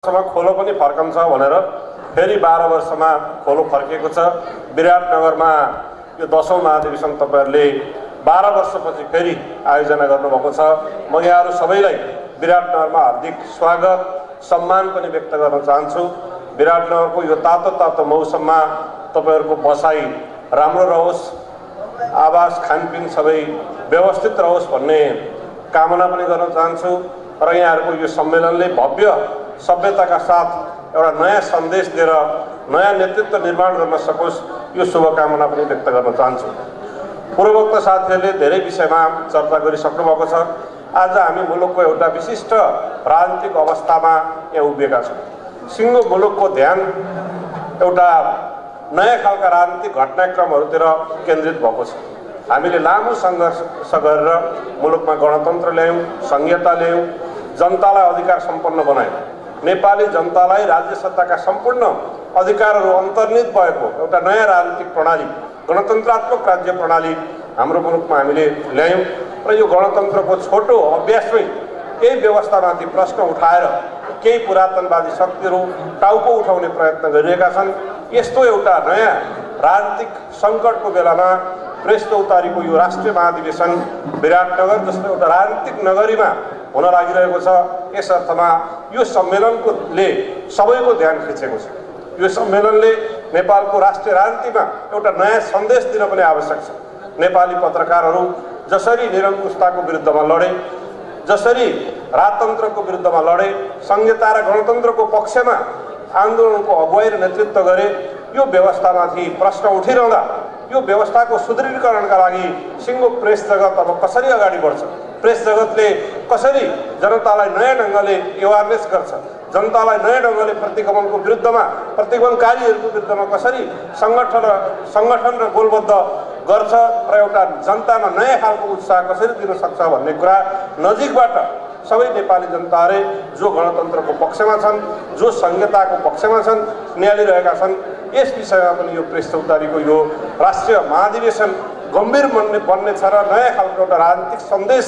वर्षमा खोलो पनि फर्कन्छ भनेर फेरि 12 वर्षमा खोलो फर्किएको छ। विराटनगरमा यो 10औं महाधिवेशन तपाईहरुले 12 वर्षपछि फेरि आयोजना गर्नुभएको छ। म यहाँहरु सबैलाई विराटनगरमा हार्दिक स्वागत सम्मान पनि व्यक्त गर्न चाहन्छु। विराटनगरको यो तातो मौसममा तपाईहरुको बसाई राम्रो रहोस्, आवास खानपिन सबै व्यवस्थित रहोस् भन्ने कामना पनि गर्न चाहन्छु र यहाँहरुको यो सम्मेलनले भव्य सभ्यताका साथ एउटा नयाँ सन्देश दिएर नयाँ नेतृत्व निर्माण गर्न सकोस् यो शुभकामना पनि व्यक्त गर्न चाहन्छु। पूर्वोक्त साथीहरूले धेरै विषयमा चर्चा गरिसक्नु भएको छ। आज हामी मुलुकको एउटा विशिष्ट राजनीतिक अवस्थामा यहाँ उभिएका छौँ। सिङ्गो मुलुकको ध्यान एउटा नयाँ खालका राजनीतिक घटनाक्रमहरूतिर केन्द्रित भएको छ। हामीले लामो सङ्घर्ष गरेर मुलुकमा गणतन्त्र ल्यायौँ, संघीयता ल्यायौँ, जनतालाई अधिकार सम्पन्न बनायौँ। नेपाली जनतालाई राज्य सत्ताका सम्पूर्ण अधिकारहरू अन्तर्निहित भएको एउटा नयाँ राजनीतिक प्रणाली, गणतन्त्रात्मक राज्य प्रणाली हाम्रो मुलुकमा हामीले ल्यायौँ र यो गणतन्त्रको छोटो अभ्यासमै यही व्यवस्थामाथि प्रश्न उठाएर केही पुरातनवादी शक्तिहरू टाउको उठाउने प्रयत्न गरिरहेका छन्। यस्तो एउटा नयाँ राजनीतिक सङ्कटको बेलामा प्रेस चौतारीको यो राष्ट्रिय महाधिवेशन विराटनगर जस्तो एउटा राजनीतिक नगरीमा हुन लागिरहेको छ। यस अर्थमा यो सम्मेलनले सबैको ध्यान खिचेको छ। यो सम्मेलनले नेपालको राष्ट्रिय राजनीतिमा एउटा नयाँ सन्देश दिन पनि आवश्यक छ। नेपाली पत्रकारहरू जसरी निरङ्कुशताको विरुद्धमा लडे, जसरी राजतन्त्रको विरुद्धमा लडे, संहिता र गणतन्त्रको पक्षमा आन्दोलनको अगुवाई र नेतृत्व गरे, यो व्यवस्थामाथि प्रश्न उठिरहँदा यो व्यवस्थाको सुदृढीकरणका लागि सिङ्गो प्रेस जगत अब कसरी अगाडि बढ्छ, प्रेस जगतले कसरी जनतालाई नयाँ ढङ्गले एवारनेस गर्छ, जनतालाई नयाँ ढङ्गले प्रतिगमनको विरुद्धमा, प्रतिगमनकारीहरूको विरुद्धमा कसरी सङ्गठन र गोलबद्ध गर्छ र एउटा जनतामा नयाँ खालको उत्साह कसरी दिन सक्छ भन्ने कुरा नजिकबाट सबै नेपाली जनताले जो गणतन्त्रको पक्षमा छन्, जो संहिताको पक्षमा छन्, निहालिरहेका छन्। यस विषयमा पनि यो प्रेस चौतारीको यो राष्ट्रिय महाधिवेशन गम्भीर बन्नेछ र नयाँ खालको एउटा राजनीतिक सन्देश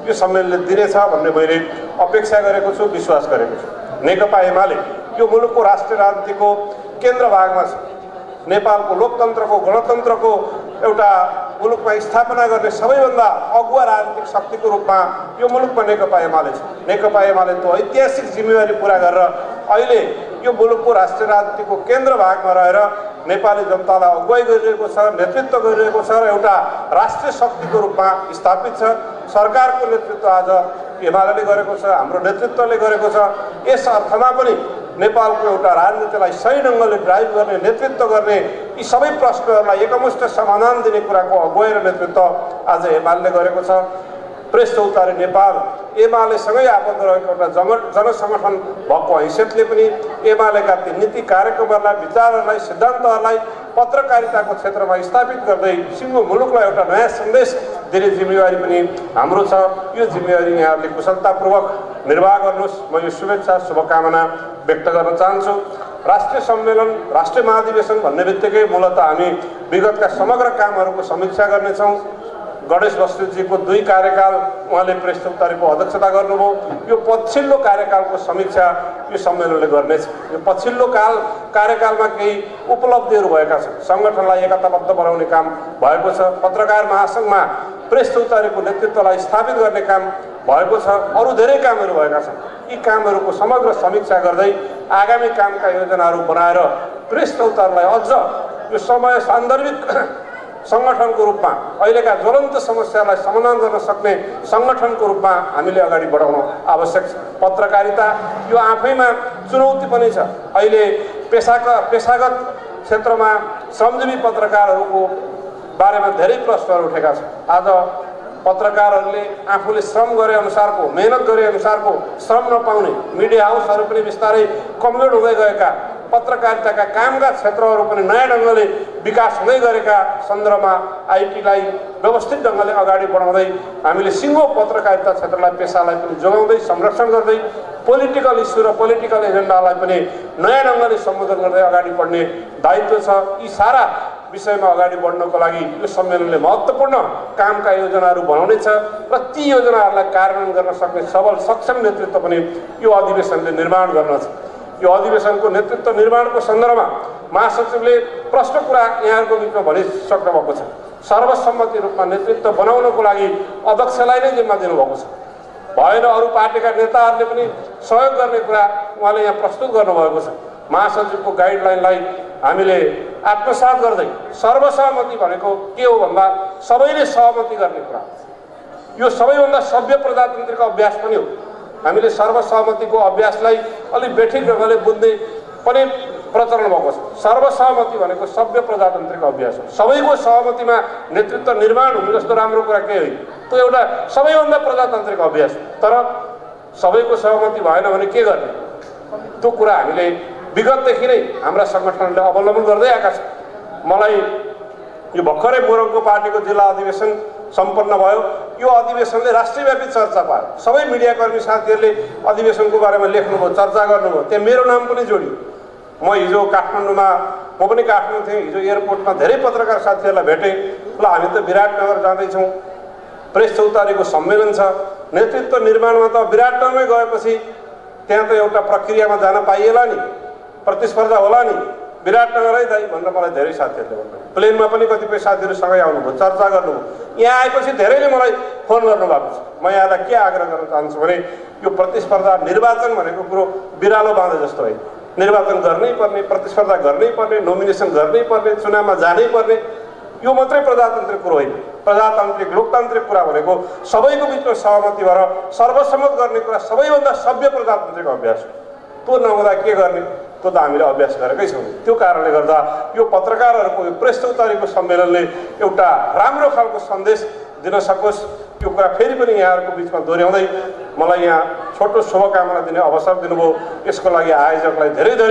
यो सम्मेलनले दिनेछ भन्ने मैले अपेक्षा गरेको छु, विश्वास गरेको छु। नेकपा एमाले यो मुलुकको राष्ट्रिय राजनीतिको केन्द्र भागमा छ। नेपालको लोकतन्त्रको, गणतन्त्रको एउटा मुलुकमा स्थापना गर्ने सबैभन्दा अगुवा राजनीतिक शक्तिको रूपमा यो मुलुकमा नेकपा एमाले छ। नेकपा एमाले त्यो ऐतिहासिक जिम्मेवारी पुरा गरेर अहिले यो मुलुकको राष्ट्रिय राजनीतिको केन्द्र भागमा रहेर नेपाली जनतालाई अगुवाई गरिरहेको छ, नेतृत्व गरिरहेको छ र एउटा राष्ट्रिय शक्तिको रूपमा स्थापित छ। सरकारको नेतृत्व आज एमाले गरेको छ, हाम्रो नेतृत्वले गरेको छ। यस अर्थमा पनि नेपालको एउटा राजनीतिलाई सही ढङ्गले ड्राइभ गर्ने, नेतृत्व गर्ने, यी सबै प्रश्नहरूलाई एकमुष्ट समाधान दिने कुराको अगुवाई र नेतृत्व आज एमाले गरेको छ। प्रेस चौतारी नेपाल एमालेसँगै आबद्ध रहेको एउटा जनसङ्गठन भएको हैसियतले पनि एमालेका ती नीति कार्यक्रमहरूलाई, विचारहरूलाई, सिद्धान्तहरूलाई पत्रकारिताको क्षेत्रमा स्थापित गर्दै सिङ्गो मुलुकलाई एउटा नयाँ सन्देश दिने जिम्मेवारी पनि हाम्रो छ। यो जिम्मेवारी यहाँहरूले कुशलतापूर्वक निर्वाह गर्नुहोस्। म यो शुभेच्छा, शुभकामना व्यक्त गर्न चाहन्छु। राष्ट्रिय सम्मेलन, राष्ट्रिय महाधिवेशन भन्ने बित्तिकै मूलतः हामी विगतका समग्र कामहरूको समीक्षा गर्नेछौँ। गणेश बस्नेतजीको 2 कार्यकाल उहाँले प्रेस चौतारीको अध्यक्षता गर्नुभयो। यो पछिल्लो कार्यकालको समीक्षा यो सम्मेलनले गर्नेछ। यो पछिल्लो कार्यकालमा केही उपलब्धिहरू भएका छन्। सङ्गठनलाई एकताबद्ध बनाउने काम भएको छ। पत्रकार महासङ्घमा प्रेस चौतारीको नेतृत्वलाई स्थापित गर्ने काम भएको छ। अरू धेरै कामहरू भएका छन्। यी कामहरूको समग्र समीक्षा गर्दै आगामी कामका योजनाहरू बनाएर प्रेस चौतारीलाई अझ यो समय सान्दर्भिक सङ्गठनको रूपमा, अहिलेका ज्वलन्त समस्यालाई समाधान गर्न सक्ने सङ्गठनको रूपमा हामीले अगाडि बढाउन आवश्यक छ। पत्रकारिता यो आफैमा चुनौती पनि छ। अहिले पेशागत क्षेत्रमा श्रमजीवी पत्रकारहरूको बारेमा धेरै प्रश्नहरू उठेका छन्। आज पत्रकारहरूले आफूले श्रम गरे अनुसारको, मेहनत गरे अनुसारको श्रम नपाउने, मिडिया हाउसहरू पनि बिस्तारै कमजोर हुँदै गएका, पत्रकारिताका कामका क्षेत्रहरू पनि नयाँ ढङ्गले विकास हुँदै गरेका सन्दर्भमा आइटीलाई व्यवस्थित ढङ्गले अगाडि बढाउँदै हामीले सिङ्गो पत्रकारिता क्षेत्रलाई, पेसालाई पनि जोगाउँदै संरक्षण गर्दै पोलिटिकल इस्यु र पोलिटिकल एजेन्डालाई पनि नयाँ ढङ्गले सम्बोधन गर्दै अगाडि बढ्ने दायित्व छ। यी सारा विषयमा अगाडि बढ्नको लागि यो सम्मेलनले महत्त्वपूर्ण कामका योजनाहरू बनाउनेछ र ती योजनाहरूलाई कार्यान्वयन गर्न सक्ने सबल सक्षम नेतृत्व पनि यो अधिवेशनले निर्माण गर्नेछ। यो अधिवेशनको नेतृत्व निर्माणको सन्दर्भमा महासचिवले प्रश्न कुरा यहाँहरूको बिचमा भनिसक्नु भएको छ। सर्वसम्मति रूपमा नेतृत्व बनाउनको लागि अध्यक्षलाई नै जिम्मा दिनुभएको छ। भएन अरू पार्टीका नेताहरूले पनि सहयोग गर्ने कुरा उहाँले यहाँ प्रस्तुत गर्नुभएको छ। महासचिवको गाइडलाइनलाई हामीले आत्मसात गर्दै सर्वसहमति भनेको के हो भन्दा सबैले सहमति गर्ने कुरा। यो सबैभन्दा सभ्य प्रजातन्त्रिक अभ्यास पनि हो। हामीले सर्वसहमतिको अभ्यासलाई अलिक बेठिक ढङ्गले बुझ्ने पनि प्रचलन भएको छ। सर्वसहमति भनेको सभ्य प्रजातन्त्रिक अभ्यास हो। सबैको सहमतिमा नेतृत्व निर्माण हुनु जस्तो राम्रो कुरा केही होइन। त्यो एउटा सबैभन्दा प्रजातान्त्रिक अभ्यास हो। तर सबैको सहमति भएन भने के गर्ने, त्यो कुरा हामीले विगतदेखि नै हाम्रा सङ्गठनले अवलम्बन गर्दै आएका छन्। मलाई यो भर्खरै मोरङको पार्टीको जिल्ला अधिवेशन सम्पन्न भयो। यो अधिवेशनले राष्ट्रव्यापी चर्चा पायो। सबै मिडियाकर्मी साथीहरूले अधिवेशनको बारेमा लेख्नुभयो, चर्चा गर्नुभयो। त्यहाँ मेरो नाम पनि जोडियो। म हिजो काठमाडौँमा, म पनि काठमाडौँ थिएँ, हिजो एयरपोर्टमा धेरै पत्रकार साथीहरूलाई भेटेँ। ल हामी त विराटनगर जाँदैछौँ, प्रेस चौतारीको सम्मेलन छ, नेतृत्व निर्माणमा त विराटनगरमै गएपछि त्यहाँ त एउटा प्रक्रियामा जान पाइएला नि, प्रतिस्पर्धा होला नि, विराटनगर है दाइ भनेर मलाई धेरै साथीहरूले भन्नुभयो। प्लेनमा पनि कतिपय साथीहरू सँगै आउनुभयो, चर्चा गर्नुभयो। यहाँ आएपछि धेरैले मलाई फोन गर्नुभएको छ। म यहाँलाई के आग्रह गर्न चाहन्छु भने यो प्रतिस्पर्धा निर्वाचन भनेको कुरो बिरालो बाँधे जस्तो होइन। निर्वाचन गर्नै पर्ने, प्रतिस्पर्धा गर्नै पर्ने, नोमिनेसन गर्नै पर्ने, चुनावमा जानै पर्ने, यो मात्रै प्रजातान्त्रिक कुरो होइन। प्रजातान्त्रिक लोकतान्त्रिक कुरा भनेको सबैको बिचमा सहमति भएर सर्वसम्मत गर्ने कुरा सबैभन्दा सभ्य प्रजातान्त्रिक अभ्यास हो। त्यो नहुँदा के गर्ने, त्यो त हामीले अभ्यास गरेकै छौँ। त्यो कारणले गर्दा यो पत्रकारहरूको यो प्रेस चौतारीको सम्मेलनले एउटा राम्रो खालको सन्देश दिन सकोस्, यो कुरा फेरि पनि यहाँहरूको बिचमा दोहोऱ्याउँदै मलाई यहाँ छोटो शुभकामना दिने अवसर दिनुभयो। यसको लागि आयोजकलाई धेरै धेरै